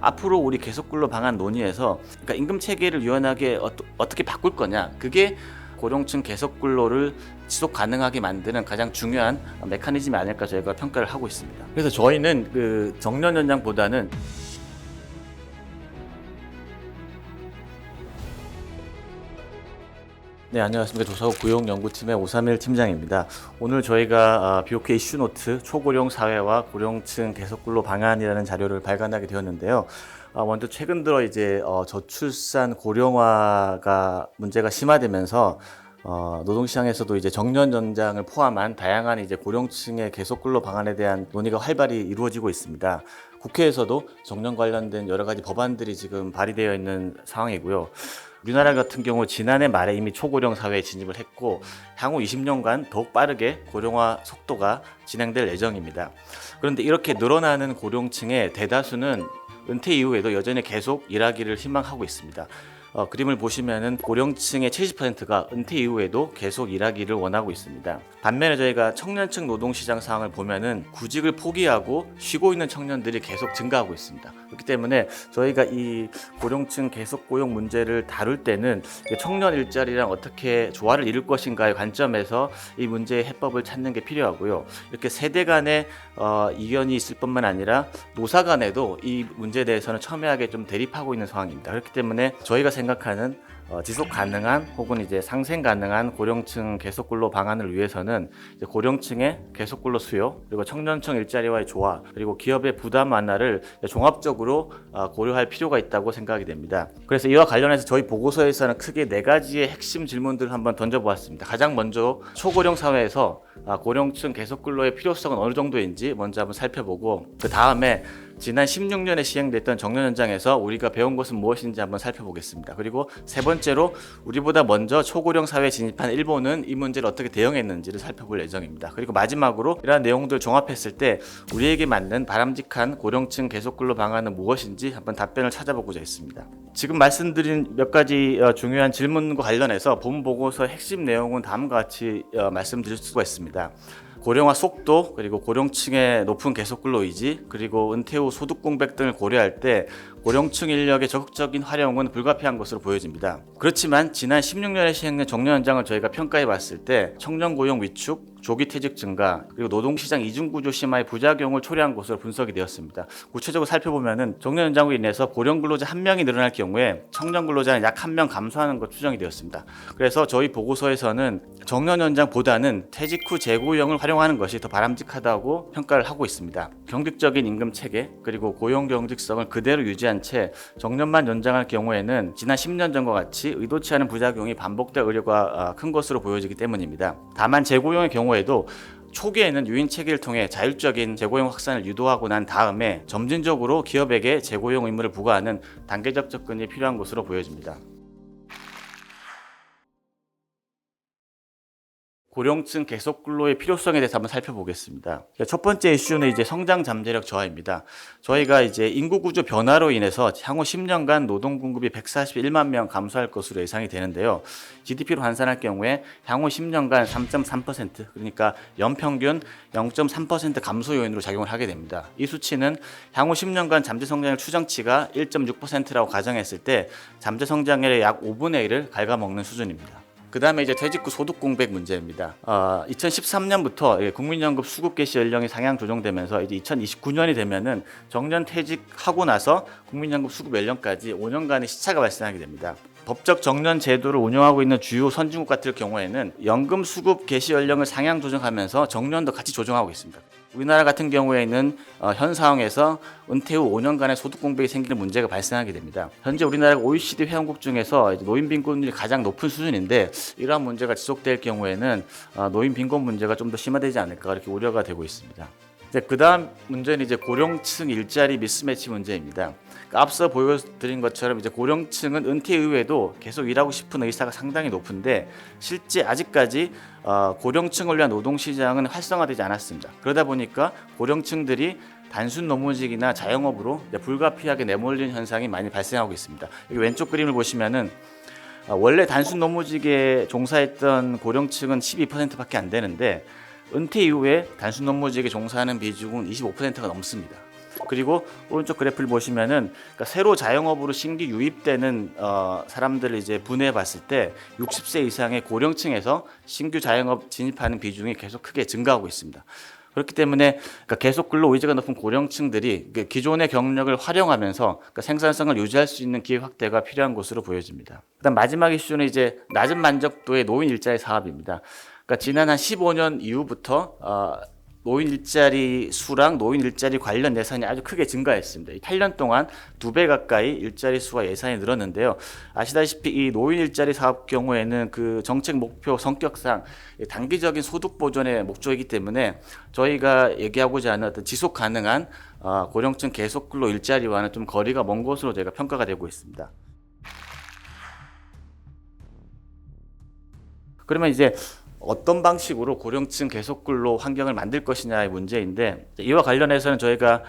앞으로 우리 계속근로 방안 논의에서 그러니까 임금 체계를 유연하게 어떻게 바꿀 거냐, 그게 고령층 계속근로를 지속 가능하게 만드는 가장 중요한 메커니즘이 아닐까 저희가 평가를 하고 있습니다. 그래서 저희는 그 정년 연장보다는 네, 안녕하십니까. 조사국 고용연구팀의 오삼일 팀장입니다. 오늘 저희가 BOK 이슈노트 초고령 사회와 고령층 계속근로 방안이라는 자료를 발간하게 되었는데요. 먼저 최근 들어 이제 저출산 고령화가 문제가 심화되면서 노동시장에서도 이제 정년 연장을 포함한 다양한 이제 고령층의 계속근로 방안에 대한 논의가 활발히 이루어지고 있습니다. 국회에서도 정년 관련된 여러 가지 법안들이 지금 발의되어 있는 상황이고요. 우리나라 같은 경우 지난해 말에 이미 초고령 사회에 진입을 했고 향후 20년간 더욱 빠르게 고령화 속도가 진행될 예정입니다. 그런데 이렇게 늘어나는 고령층의 대다수는 은퇴 이후에도 여전히 계속 일하기를 희망하고 있습니다. 그림을 보시면은 고령층의 70%가 은퇴 이후에도 계속 일하기를 원하고 있습니다. 반면에 저희가 청년층 노동시장 상황을 보면은 구직을 포기하고 쉬고 있는 청년들이 계속 증가하고 있습니다. 그렇기 때문에 저희가 이 고령층 계속 고용 문제를 다룰 때는 청년 일자리랑 어떻게 조화를 이룰 것인가의 관점에서 이 문제의 해법을 찾는 게 필요하고요. 이렇게 세대 간의 이견이 있을 뿐만 아니라 노사 간에도 이 문제에 대해서는 첨예하게 좀 대립하고 있는 상황입니다. 그렇기 때문에 저희가 생각하는 지속 가능한 혹은 이제 상생 가능한 고령층 계속근로 방안을 위해서는 이제 고령층의 계속근로 수요, 그리고 청년층 일자리와의 조화, 그리고 기업의 부담 완화를 종합적으로 고려할 필요가 있다고 생각이 됩니다. 그래서 이와 관련해서 저희 보고서에서는 크게 4가지의 핵심 질문들을 한번 던져보았습니다. 가장 먼저 초고령 사회에서 고령층 계속근로의 필요성은 어느 정도인지 먼저 한번 살펴보고, 그 다음에 지난 16년에 시행됐던 정년 연장에서 우리가 배운 것은 무엇인지 한번 살펴보겠습니다. 그리고 세 번째로 우리보다 먼저 초고령 사회에 진입한 일본은 이 문제를 어떻게 대응했는지를 살펴볼 예정입니다. 그리고 마지막으로 이러한 내용들을 종합했을 때 우리에게 맞는 바람직한 고령층 계속근로 방안은 무엇인지 한번 답변을 찾아보고자 했습니다. 지금 말씀드린 몇 가지 중요한 질문과 관련해서 본 보고서의 핵심 내용은 다음과 같이 말씀드릴 수가 있습니다. 고령화 속도, 그리고 고령층의 높은 계속근로 의지, 그리고 은퇴 후 소득 공백 등을 고려할 때 고령층 인력의 적극적인 활용은 불가피한 것으로 보여집니다. 그렇지만 지난 16년에 시행된 정년 연장을 저희가 평가해 봤을 때 청년 고용 위축, 조기 퇴직 증가, 그리고 노동시장 이중구조 심화의 부작용을 초래한 것으로 분석이 되었습니다. 구체적으로 살펴보면 정년 연장으로 인해서 고령 근로자 1명이 늘어날 경우에 청년 근로자는 약 1명 감소하는 것 추정이 되었습니다. 그래서 저희 보고서에서는 정년 연장보다는 퇴직 후 재고용을 활용하는 것이 더 바람직하다고 평가를 하고 있습니다. 경직적인 임금 체계, 그리고 고용 경직성을 그대로 유지한 채 정년만 연장할 경우에는 지난 10년 전과 같이 의도치 않은 부작용이 반복될 우려가 큰 것으로 보여지기 때문입니다. 다만 재고용의 경우에도 초기에는 유인 체계를 통해 자율적인 재고용 확산을 유도하고 난 다음에 점진적으로 기업에게 재고용 의무를 부과하는 단계적 접근이 필요한 것으로 보여집니다. 고령층 계속근로의 필요성에 대해서 한번 살펴보겠습니다. 첫 번째 이슈는 이제 성장 잠재력 저하입니다. 저희가 이제 인구 구조 변화로 인해서 향후 10년간 노동 공급이 141만 명 감소할 것으로 예상이 되는데요. GDP로 환산할 경우에 향후 10년간 3.3%, 그러니까 연평균 0.3% 감소 요인으로 작용을 하게 됩니다. 이 수치는 향후 10년간 잠재 성장률 추정치가 1.6%라고 가정했을 때 잠재 성장률의 약 5분의 1을 갉아먹는 수준입니다. 그 다음에 이제 퇴직 후 소득 공백 문제입니다. 2013년부터 국민연금 수급 개시 연령이 상향 조정되면서 이제 2029년이 되면은 정년 퇴직하고 나서 국민연금 수급 연령까지 5년간의 시차가 발생하게 됩니다. 법적 정년 제도를 운영하고 있는 주요 선진국 같은 경우에는 연금 수급 개시 연령을 상향 조정하면서 정년도 같이 조정하고 있습니다. 우리나라 같은 경우에는 현 상황에서 은퇴 후 5년간의 소득 공백이 생기는 문제가 발생하게 됩니다. 현재 우리나라가 OECD 회원국 중에서 노인 빈곤율이 가장 높은 수준인데 이러한 문제가 지속될 경우에는 노인 빈곤 문제가 좀 더 심화되지 않을까 이렇게 우려가 되고 있습니다. 그 다음 문제는 이제 고령층 일자리 미스매치 문제입니다. 앞서 보여드린 것처럼 이제 고령층은 은퇴 이후에도 계속 일하고 싶은 의사가 상당히 높은데 실제 아직까지 고령층을 위한 노동시장은 활성화되지 않았습니다. 그러다 보니까 고령층들이 단순 노무직이나 자영업으로 불가피하게 내몰리는 현상이 많이 발생하고 있습니다. 여기 왼쪽 그림을 보시면은 원래 단순 노무직에 종사했던 고령층은 12%밖에 안 되는데 은퇴 이후에 단순 노무직에 종사하는 비중은 25%가 넘습니다. 그리고 오른쪽 그래프를 보시면은 그러니까 새로 자영업으로 신규 유입되는 사람들을 이제 분해해 봤을 때 60세 이상의 고령층에서 신규 자영업 진입하는 비중이 계속 크게 증가하고 있습니다. 그렇기 때문에 그러니까 계속 근로 의지가 높은 고령층들이 기존의 경력을 활용하면서 그러니까 생산성을 유지할 수 있는 기회 확대가 필요한 것으로 보여집니다. 그다음 마지막 이슈는 이제 낮은 만족도의 노인 일자리 사업입니다. 그러니까 지난 한 15년 이후부터 노인 일자리 수랑 노인 일자리 관련 예산이 아주 크게 증가했습니다. 8년 동안 2배 가까이 일자리 수와 예산이 늘었는데요. 아시다시피 이 노인 일자리 사업 경우에는 그 정책 목표 성격상 단기적인 소득 보존의 목적이기 때문에 저희가 얘기하고자 하는 어떤 지속 가능한 고령층 계속 근로 일자리와는 좀 거리가 먼 것으로 저희가 평가가 되고 있습니다. 그러면 이제 어떤 방식으로 고령층 계속근로 환경을 만들 것이냐의 문제인데, 이와 관련해서는 저희가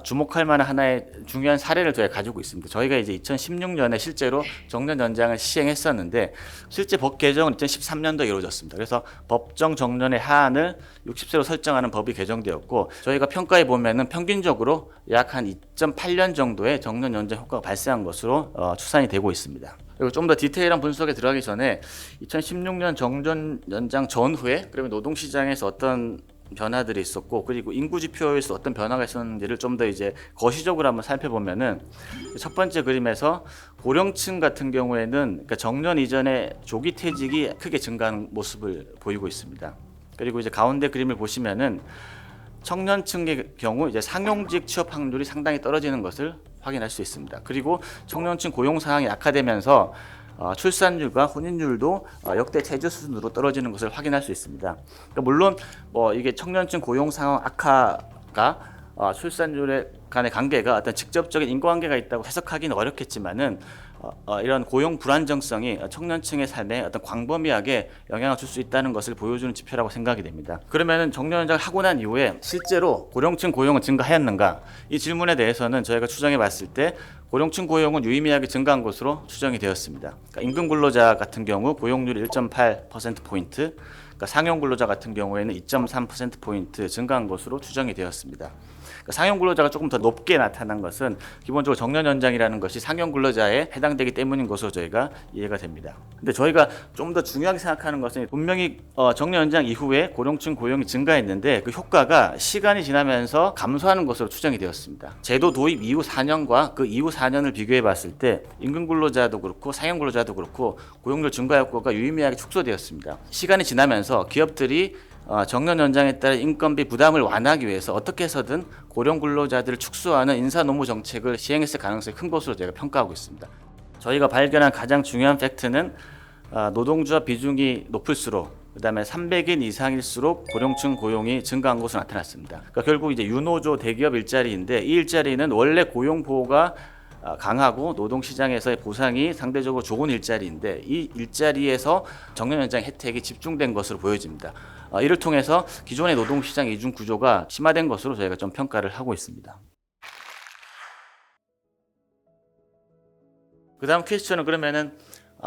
주목할 만한 하나의 중요한 사례를 저희가 가지고 있습니다. 저희가 이제 2016년에 실제로 정년 연장을 시행했었는데 실제 법 개정은 2013년도에 이루어졌습니다. 그래서 법정 정년의 하한을 60세로 설정하는 법이 개정되었고, 저희가 평가해 보면은 평균적으로 약 한 2.8년 정도의 정년 연장 효과가 발생한 것으로 추산이 되고 있습니다. 그리고 좀 더 디테일한 분석에 들어가기 전에 2016년 정년 연장 전후에 그러면 노동시장에서 어떤 변화들이 있었고, 그리고 인구 지표에서 어떤 변화가 있었는지를 좀 더 이제 거시적으로 한번 살펴보면은, 첫 번째 그림에서 고령층 같은 경우에는 그러니까 정년 이전에 조기 퇴직이 크게 증가하는 모습을 보이고 있습니다. 그리고 이제 가운데 그림을 보시면은 청년층의 경우 이제 상용직 취업 확률이 상당히 떨어지는 것을 확인할 수 있습니다. 그리고 청년층 고용 상황이 악화되면서 출산율과 혼인율도 역대 최저 수준으로 떨어지는 것을 확인할 수 있습니다. 그러니까 물론 이게 청년층 고용 상황 악화가 출산율의 간의 관계가 어떤 직접적인 인과관계가 있다고 해석하기는 어렵겠지만은 이런 고용 불안정성이 청년층의 삶에 어떤 광범위하게 영향을 줄 수 있다는 것을 보여주는 지표라고 생각이 됩니다. 그러면은 정년 연장을 하고 난 이후에 실제로 고령층 고용은 증가하였는가? 이 질문에 대해서는 저희가 추정해 봤을 때 고령층 고용은 유의미하게 증가한 것으로 추정이 되었습니다. 그러니까 임금 근로자 같은 경우 고용률이 1.8%포인트, 그러니까 상용 근로자 같은 경우에는 2.3%포인트 증가한 것으로 추정이 되었습니다. 그러니까 상용 근로자가 조금 더 높게 나타난 것은 기본적으로 정년 연장이라는 것이 상용 근로자에 해당되기 때문인 것으로 저희가 이해가 됩니다. 근데 저희가 좀 더 중요하게 생각하는 것은 분명히 정년 연장 이후에 고령층 고용이 증가했는데 그 효과가 시간이 지나면서 감소하는 것으로 추정이 되었습니다. 제도 도입 이후 4년과 그 이후 4년을 비교해 봤을 때 임금 근로자도 그렇고 상용 근로자도 그렇고 고용률 증가 효과가 유의미하게 축소되었습니다. 시간이 지나면서 기업들이 정년 연장에 따른 인건비 부담을 완화하기 위해서 어떻게 해서든 고령 근로자들을 축소하는 인사 노무 정책을 시행했을 가능성이 큰 것으로 제가 평가하고 있습니다. 저희가 발견한 가장 중요한 팩트는 노동조합 비중이 높을수록, 그다음에 300인 이상일수록 고령층 고용이 증가한 것으로 나타났습니다. 그러니까 결국 이제 유노조 대기업 일자리인데, 이 일자리는 원래 고용 보호가 강하고 노동시장에서의 보상이 상대적으로 좋은 일자리인데, 이 일자리에서 정년 연장 혜택이 집중된 것으로 보여집니다. 이를 통해서 기존의 노동시장 이중 구조가 심화된 것으로 저희가 좀 평가를 하고 있습니다. 그 다음 퀘스천은 그러면은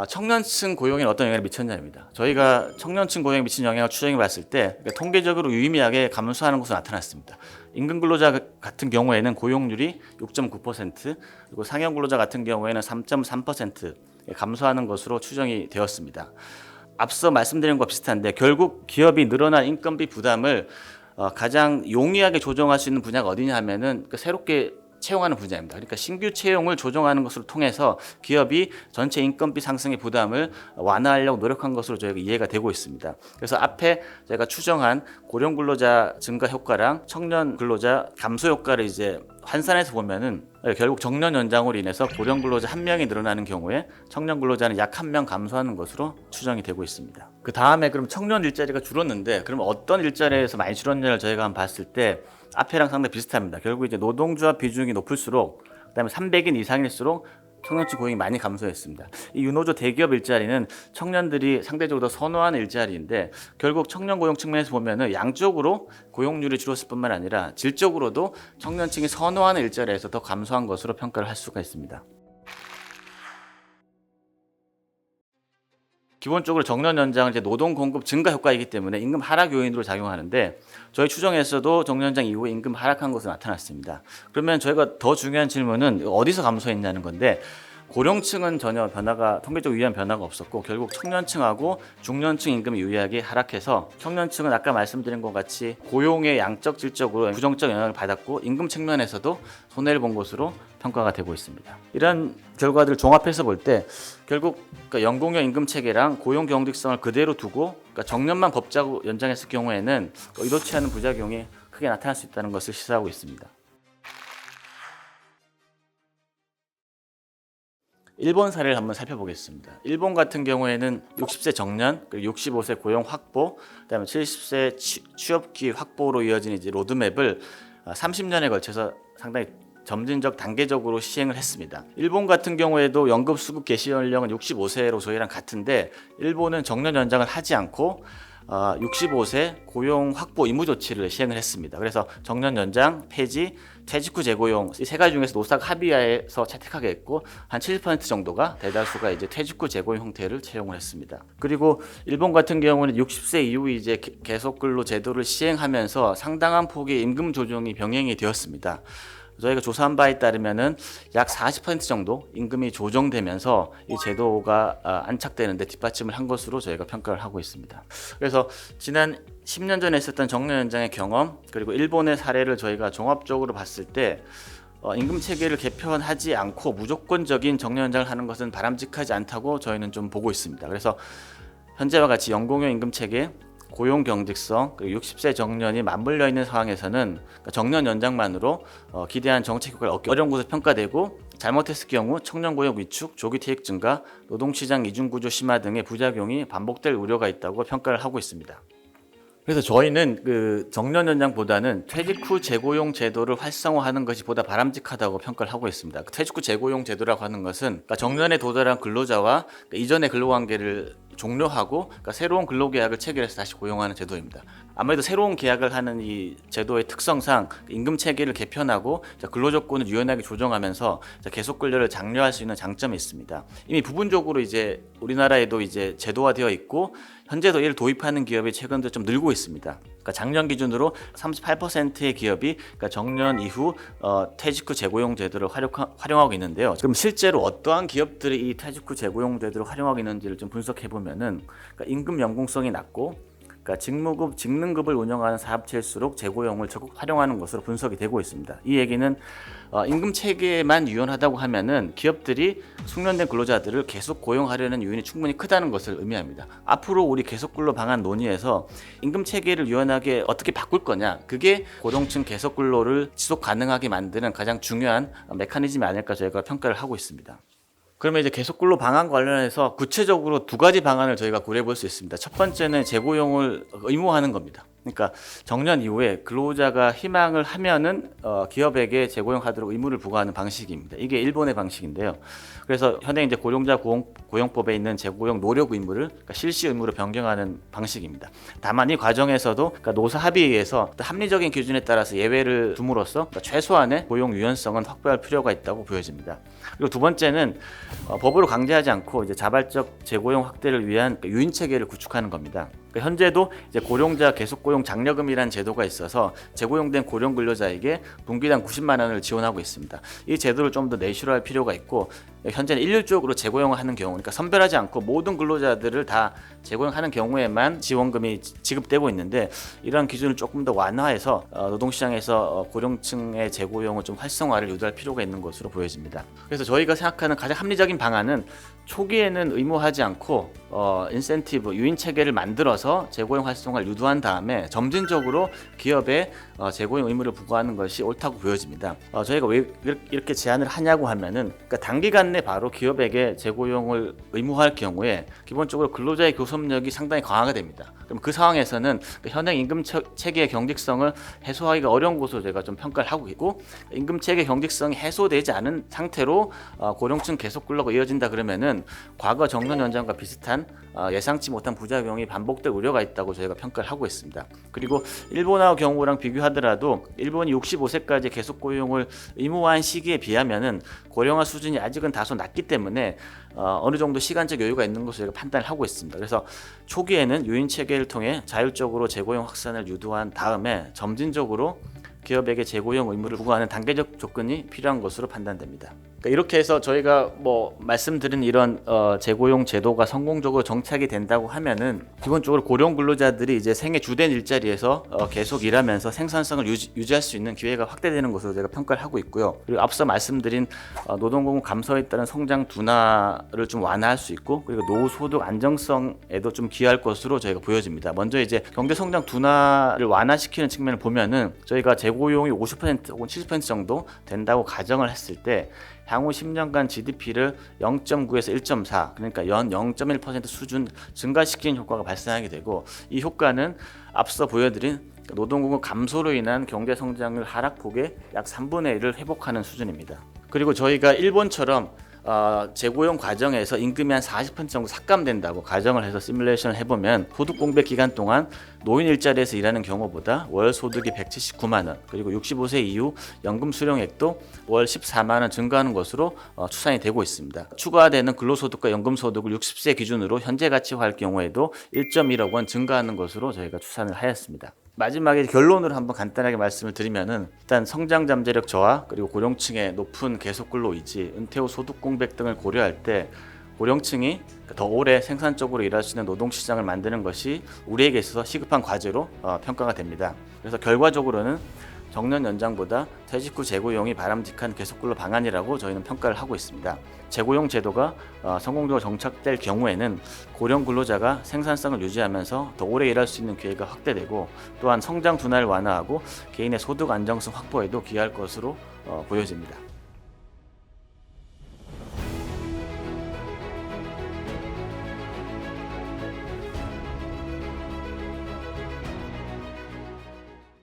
청년층 고용에 어떤 영향을 미쳤냐입니다. 저희가 청년층 고용에 미친 영향을 추정해 봤을 때 통계적으로 유의미하게 감소하는 것으로 나타났습니다. 임금 근로자 같은 경우에는 고용률이 6.9%, 그리고 상용 근로자 같은 경우에는 3.3% 감소하는 것으로 추정이 되었습니다. 앞서 말씀드린 것과 비슷한데 결국 기업이 늘어난 인건비 부담을 가장 용이하게 조정할 수 있는 분야가 어디냐 하면은 새롭게 채용하는 분야입니다. 그러니까 신규 채용을 조정하는 것을 통해서 기업이 전체 인건비 상승의 부담을 완화하려고 노력한 것으로 저희가 이해가 되고 있습니다. 그래서 앞에 제가 추정한 고령 근로자 증가 효과랑 청년 근로자 감소 효과를 이제 환산해서 보면은 결국 정년 연장으로 인해서 고령 근로자 1명이 늘어나는 경우에 청년 근로자는 약 1명 감소하는 것으로 추정이 되고 있습니다. 그 다음에 그럼 청년 일자리가 줄었는데 그럼 어떤 일자리에서 많이 줄었냐를 저희가 한번 봤을 때 앞에랑 상당히 비슷합니다. 결국 이제 노동조합 비중이 높을수록, 그다음에 300인 이상일수록 청년층 고용이 많이 감소했습니다. 이 유노조 대기업 일자리는 청년들이 상대적으로 더 선호하는 일자리인데 결국 청년 고용 측면에서 보면은 양쪽으로 고용률이 줄었을 뿐만 아니라 질적으로도 청년층이 선호하는 일자리에서 더 감소한 것으로 평가를 할 수가 있습니다. 기본적으로 정년 연장은 이제 노동 공급 증가 효과이기 때문에 임금 하락 요인으로 작용하는데 저희 추정에서도 정년 연장 이후에 임금 하락한 것으로 나타났습니다. 그러면 저희가 더 중요한 질문은 어디서 감소했냐는 건데 고령층은 전혀 변화가 통계적으로 유의한 변화가 없었고 결국 청년층하고 중년층 임금이 유의하게 하락해서 청년층은 아까 말씀드린 것 같이 고용의 양적 질적으로 부정적 영향을 받았고 임금 측면에서도 손해를 본 것으로 평가가 되고 있습니다. 이런 결과들을 종합해서 볼 때 결국 연공형 임금 체계랑 고용 경직성을 그대로 두고 정년만 법적으로 연장했을 경우에는 의도치 않은 부작용이 크게 나타날 수 있다는 것을 시사하고 있습니다. 일본 사례를 한번 살펴보겠습니다. 일본 같은 경우에는 60세 정년, 그리고 65세 고용 확보, 그다음에 70세 취업 기회 확보로 이어진 이제 로드맵을 30년에 걸쳐서 상당히 점진적 단계적으로 시행을 했습니다. 일본 같은 경우에도 연금 수급 개시 연령은 65세로 저희랑 같은데 일본은 정년 연장을 하지 않고 65세 고용 확보 의무 조치를 시행을 했습니다. 그래서 정년 연장, 폐지, 퇴직 후 재고용 이 세 가지 중에서 노사가 합의하에서 채택하게 했고 한 70% 정도가 대다수가 이제 퇴직 후 재고용 형태를 채용을 했습니다. 그리고 일본 같은 경우는 60세 이후 이제 계속 근로 제도를 시행하면서 상당한 폭의 임금 조정이 병행이 되었습니다. 저희가 조사한 바에 따르면은 약 40% 정도 임금이 조정되면서 이 제도가 안착되는데 뒷받침을 한 것으로 저희가 평가를 하고 있습니다. 그래서 지난 10년 전에 있었던 정년 연장의 경험 그리고 일본의 사례를 저희가 종합적으로 봤을 때 임금 체계를 개편하지 않고 무조건적인 정년 연장을 하는 것은 바람직하지 않다고 저희는 좀 보고 있습니다. 그래서 현재와 같이 연공형 임금 체계 고용 경직성 그리고 60세 정년이 맞물려 있는 상황에서는 정년 연장만으로 기대한 정책 효과를 얻기 어려운 것으로 평가되고 잘못했을 경우 청년 고용 위축, 조기 퇴직 증가, 노동시장 이중 구조 심화 등의 부작용이 반복될 우려가 있다고 평가를 하고 있습니다. 그래서 저희는 그 정년 연장보다는 퇴직 후 재고용 제도를 활성화하는 것이 보다 바람직하다고 평가를 하고 있습니다. 퇴직 후 재고용 제도라고 하는 것은 정년에 도달한 근로자와 이전의 근로관계를 종료하고 새로운 근로계약을 체결해서 다시 고용하는 제도입니다. 아무래도 새로운 계약을 하는 이 제도의 특성상 임금 체계를 개편하고 근로조건을 유연하게 조정하면서 계속 근로를 장려할 수 있는 장점이 있습니다. 이미 부분적으로 이제 우리나라에도 이제 제도화되어 있고 현재도 이를 도입하는 기업이 최근 들어 좀 늘고 있습니다. 작년 기준으로 38%의 기업이 정년 이후 퇴직 후 재고용 제도를 활용하고 있는데요. 그럼 실제로 어떠한 기업들이 이 퇴직 후 재고용 제도를 활용하고 있는지를 좀 분석해 보면은 임금 연공성이 낮고 직무급, 직능급을 운영하는 사업체일수록 재고용을 적극 활용하는 것으로 분석이 되고 있습니다. 이 얘기는 임금 체계만 유연하다고 하면은 기업들이 숙련된 근로자들을 계속 고용하려는 요인이 충분히 크다는 것을 의미합니다. 앞으로 우리 계속 근로 방안 논의에서 임금 체계를 유연하게 어떻게 바꿀 거냐, 그게 고령층 계속 근로를 지속 가능하게 만드는 가장 중요한 메커니즘이 아닐까 저희가 평가를 하고 있습니다. 그러면 이제 계속 근로 방안 관련해서 구체적으로 두 가지 방안을 저희가 고려해 볼 수 있습니다. 첫 번째는 재고용을 의무화하는 겁니다. 그러니까 정년 이후에 근로자가 희망을 하면은 기업에게 재고용하도록 의무를 부과하는 방식입니다. 이게 일본의 방식인데요. 그래서 현행 이제 고령자 고용법에 있는 재고용 노력 의무를 실시 의무로 변경하는 방식입니다. 다만 이 과정에서도 노사 합의에 의해서 합리적인 기준에 따라서 예외를 둠으로써 최소한의 고용 유연성은 확보할 필요가 있다고 보여집니다. 그리고 두 번째는 법으로 강제하지 않고 이제 자발적 재고용 확대를 위한 유인 체계를 구축하는 겁니다. 현재도 이제 고령자 계속 고용 장려금이라는 제도가 있어서 재고용된 고령 근로자에게 분기당 90만 원을 지원하고 있습니다. 이 제도를 좀 더 내실화할 필요가 있고 현재는 일률적으로 재고용을 하는 경우, 그러니까 선별하지 않고 모든 근로자들을 다 재고용하는 경우에만 지원금이 지급되고 있는데 이러한 기준을 조금 더 완화해서 노동시장에서 고령층의 재고용을 좀 활성화를 유도할 필요가 있는 것으로 보여집니다. 그래서 저희가 생각하는 가장 합리적인 방안은 초기에는 의무하지 않고 인센티브, 유인 체계를 만들어서 재고용 활성화를 유도한 다음에 점진적으로 기업에 재고용 의무를 부과하는 것이 옳다고 보여집니다. 저희가 왜 이렇게 제안을 하냐고 하면은 단기간 내 바로 기업에게 재고용을 의무화할 경우에 기본적으로 근로자의 교섭력이 상당히 강화가 됩니다. 그럼 그 상황에서는 현행 임금 체계의 경직성을 해소하기가 어려운 것으로 제가 좀 평가를 하고 있고, 임금 체계 경직성이 해소되지 않은 상태로 고령층 계속 근로가 이어진다 그러면은 과거 정년 연장과 비슷한 예상치 못한 부작용이 반복될 축소될 우려가 있다고 저희가 평가를 하고 있습니다. 그리고 일본하고 경우랑 비교하더라도 일본이 65세까지 계속 고용을 의무화한 시기에 비하면은 고령화 수준이 아직은 다소 낮기 때문에 어느 정도 시간적 여유가 있는 것으로 저희가 판단을 하고 있습니다. 그래서 초기에는 유인 체계를 통해 자율적으로 재고용 확산을 유도한 다음에 점진적으로 기업에게 재고용 의무를 부과하는 단계적 조건이 필요한 것으로 판단됩니다. 그러니까 이렇게 해서 저희가 말씀드린 이런 재고용 제도가 성공적으로 정착이 된다고 하면은 기본적으로 고령 근로자들이 이제 생애 주된 일자리에서 계속 일하면서 생산성을 유지할 수 있는 기회가 확대되는 것으로 제가 평가를 하고 있고요. 그리고 앞서 말씀드린 노동공급 감소에 따른 성장 둔화를 좀 완화할 수 있고, 그리고 노후 소득 안정성에도 좀 기여할 것으로 저희가 보여집니다. 먼저 이제 경제 성장 둔화를 완화시키는 측면을 보면은 저희가 재고용이 50% 혹은 70% 정도 된다고 가정을 했을 때 향후 10년간 GDP를 0.9에서 1.4, 그러니까 연 0.1% 수준 증가시키는 효과가 발생하게 되고, 이 효과는 앞서 보여드린 노동공급 감소로 인한 경제 성장률 하락폭의 약 3분의 1을 회복하는 수준입니다. 그리고 저희가 일본처럼 재고용 과정에서 임금이 한 40% 정도 삭감된다고 가정을 해서 시뮬레이션을 해보면 소득 공백 기간 동안 노인 일자리에서 일하는 경우보다 월 소득이 179만 원, 그리고 65세 이후 연금 수령액도 월 14만 원 증가하는 것으로 추산이 되고 있습니다. 추가되는 근로소득과 연금소득을 60세 기준으로 현재 가치화할 경우에도 1.1억 원 증가하는 것으로 저희가 추산을 하였습니다. 마지막에 결론으로 한번 간단하게 말씀을 드리면은, 일단 성장 잠재력 저하, 그리고 고령층의 높은 계속근로 유지, 은퇴 후 소득 공백 등을 고려할 때 고령층이 더 오래 생산적으로 일할 수 있는 노동시장을 만드는 것이 우리에게 있어서 시급한 과제로 평가가 됩니다. 그래서 결과적으로는 정년 연장보다 퇴직 후 재고용이 바람직한 계속근로 방안이라고 저희는 평가를 하고 있습니다. 재고용 제도가 성공적으로 정착될 경우에는 고령 근로자가 생산성을 유지하면서 더 오래 일할 수 있는 기회가 확대되고, 또한 성장 둔화를 완화하고 개인의 소득 안정성 확보에도 기여할 것으로 보여집니다.